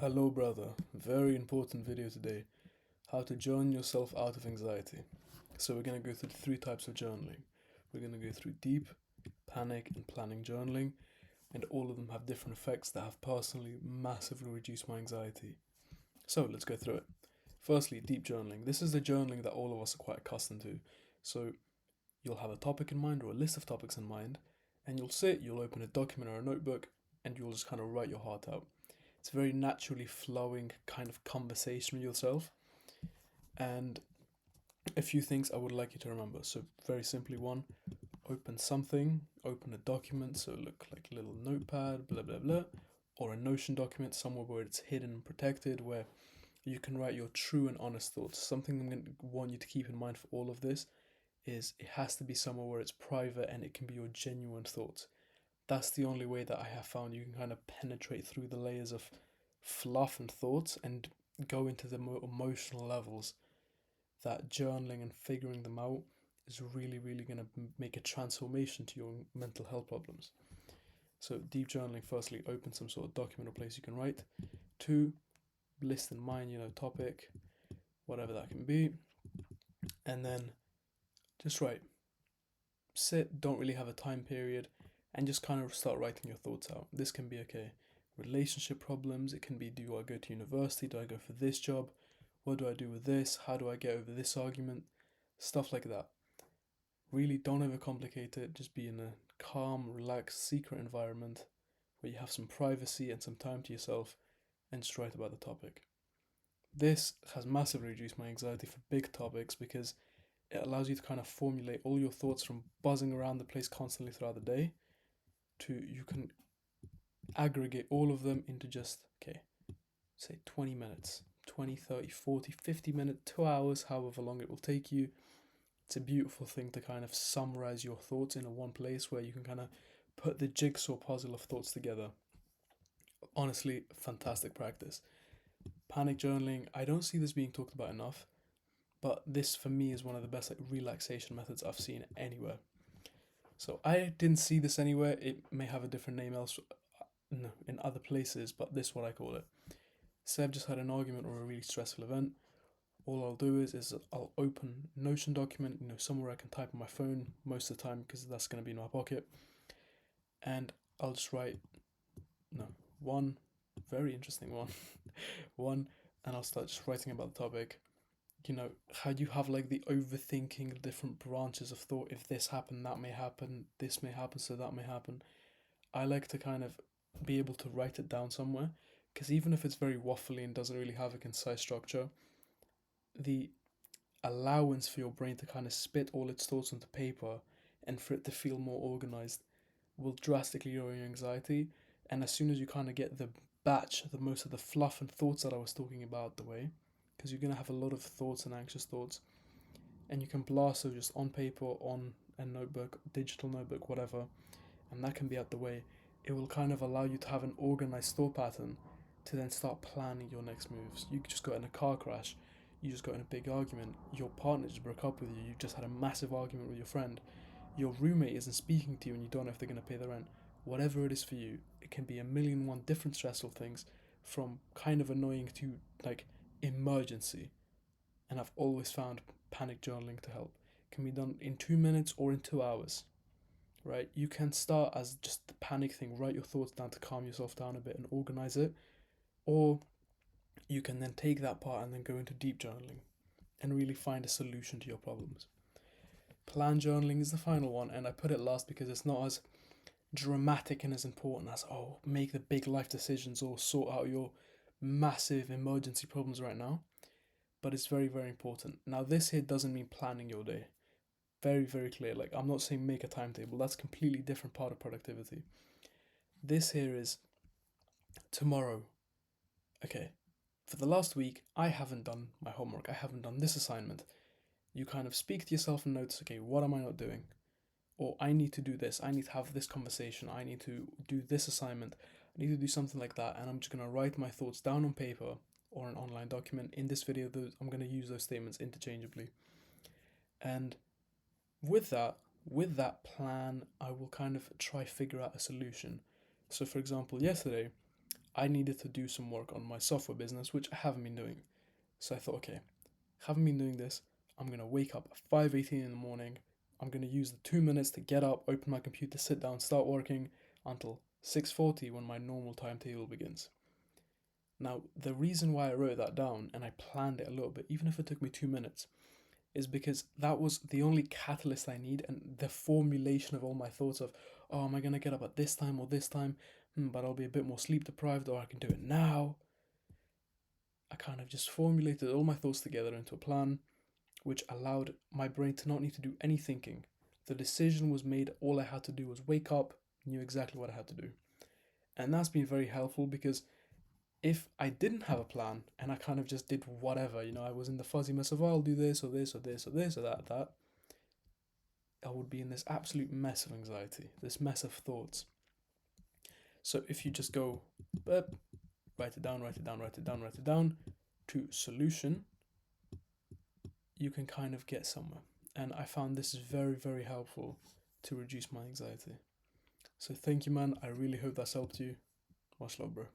Hello, brother. Very important video today. How to journal yourself out of anxiety. So, we're going to go through three types of journaling. We're going to go through deep, panic, and planning journaling, and all of them have different effects that have personally massively reduced my anxiety. So, let's go through it. Firstly, deep journaling. This is the journaling that all of us are quite accustomed to. So, you'll have a topic in mind or a list of topics in mind, and you'll open a document or a notebook, and you'll just kind of write your heart out. It's a very naturally flowing kind of conversation with yourself. And a few things I would like you to remember. So, very simply, one, open a document, so look like a little notepad, blah blah blah, or a Notion document somewhere where it's hidden and protected, where you can write your true and honest thoughts. Something I'm going to want you to keep in mind for all of this is it has to be somewhere where it's private and it can be your genuine thoughts. That's the only way that I have found you can kind of penetrate through the layers of fluff and thoughts and go into the more emotional levels. That journaling and figuring them out is really going to make a transformation to your mental health problems. So, deep journaling, firstly, open some sort of document or place you can write. Two, list in mind, topic, whatever that can be. And then just write. Sit, don't really have a time period, and just kind of start writing your thoughts out. This can be okay. Relationship problems, it can be, do I go to university? Do I go for this job? What do I do with this? How do I get over this argument? Stuff like that. Really don't overcomplicate it. Just be in a calm, relaxed, secret environment where you have some privacy and some time to yourself and just write about the topic. This has massively reduced my anxiety for big topics because it allows you to kind of formulate all your thoughts from buzzing around the place constantly throughout the day to you can aggregate all of them into just, okay, say 20 minutes, 20, 30, 40, 50 minutes, 2 hours, however long it will take you. It's a beautiful thing to kind of summarize your thoughts in a one place where you can kind of put the jigsaw puzzle of thoughts together. Honestly, fantastic practice. Panic journaling, I don't see this being talked about enough, but this for me is one of the best relaxation methods I've seen anywhere. So I didn't see this anywhere. It may have a different name else, no, in other places, but this is what I call it. Say I've just had an argument or a really stressful event. All I'll do is I'll open Notion document, somewhere I can type on my phone most of the time because that's going to be in my pocket, and I'll just write no one very interesting one, one, and I'll start just writing about the topic. How you have like the overthinking different branches of thought. If this happened, that may happen. This may happen, so that may happen. I like to kind of be able to write it down somewhere because even if it's very waffly and doesn't really have a concise structure, the allowance for your brain to kind of spit all its thoughts onto paper and for it to feel more organized will drastically lower your anxiety. And as soon as you kind of get the most of the fluff and thoughts that I was talking about out the way, because you're going to have a lot of thoughts and anxious thoughts, and you can blast those just on paper, on a notebook, digital notebook, whatever, and that can be out the way. It will kind of allow you to have an organized thought pattern to then start planning your next moves. You just got in a car crash, you just got in a big argument, your partner just broke up with you, you just had a massive argument with your friend, your roommate isn't speaking to you and you don't know if they're going to pay the rent. Whatever it is for you, it can be a million and one different stressful things, from kind of annoying to like emergency. And I've always found panic journaling to help. It can be done in 2 minutes or in 2 hours, right? You can start as just the panic thing, write your thoughts down to calm yourself down a bit and organize it, or you can then take that part and then go into deep journaling and really find a solution to your problems. Plan journaling is the final one, and I put it last because it's not as dramatic and as important as, oh, make the big life decisions or sort out your massive emergency problems right now. But it's very important. Now, this here doesn't mean planning your day. Very clear. Like, I'm not saying make a timetable, that's a completely different part of productivity. This here is tomorrow. Okay, for the last week, I haven't done my homework, I haven't done this assignment. You kind of speak to yourself and notice, okay, what am I not doing? Or I need to do this, I need to have this conversation, I need to do this assignment, I need to do something like that, and I'm just going to write my thoughts down on paper or an online document. In this video, I'm going to use those statements interchangeably. And with that plan, I will kind of try figure out a solution. So for example, yesterday, I needed to do some work on my software business, which I haven't been doing. So I thought, okay, haven't been doing this. I'm gonna wake up at 5:18 in the morning. I'm gonna use the 2 minutes to get up, open my computer, sit down, start working until 6:40 when my normal timetable begins. Now, the reason why I wrote that down and I planned it a little bit, even if it took me 2 minutes, is because that was the only catalyst I need, and the formulation of all my thoughts of, oh, am I gonna get up at this time or this time? But I'll be a bit more sleep deprived, or I can do it now. I kind of just formulated all my thoughts together into a plan, which allowed my brain to not need to do any thinking. The decision was made, all I had to do was wake up, knew exactly what I had to do. And that's been very helpful because if I didn't have a plan and I kind of just did whatever, I was in the fuzzy mess of, oh, I'll do this or this or this or this or that, I would be in this absolute mess of anxiety, this mess of thoughts. So if you just go, write it down, write it down, write it down, write it down, to solution, you can kind of get somewhere. And I found this is very, very helpful to reduce my anxiety. So thank you, man. I really hope that's helped you. Much love, bro.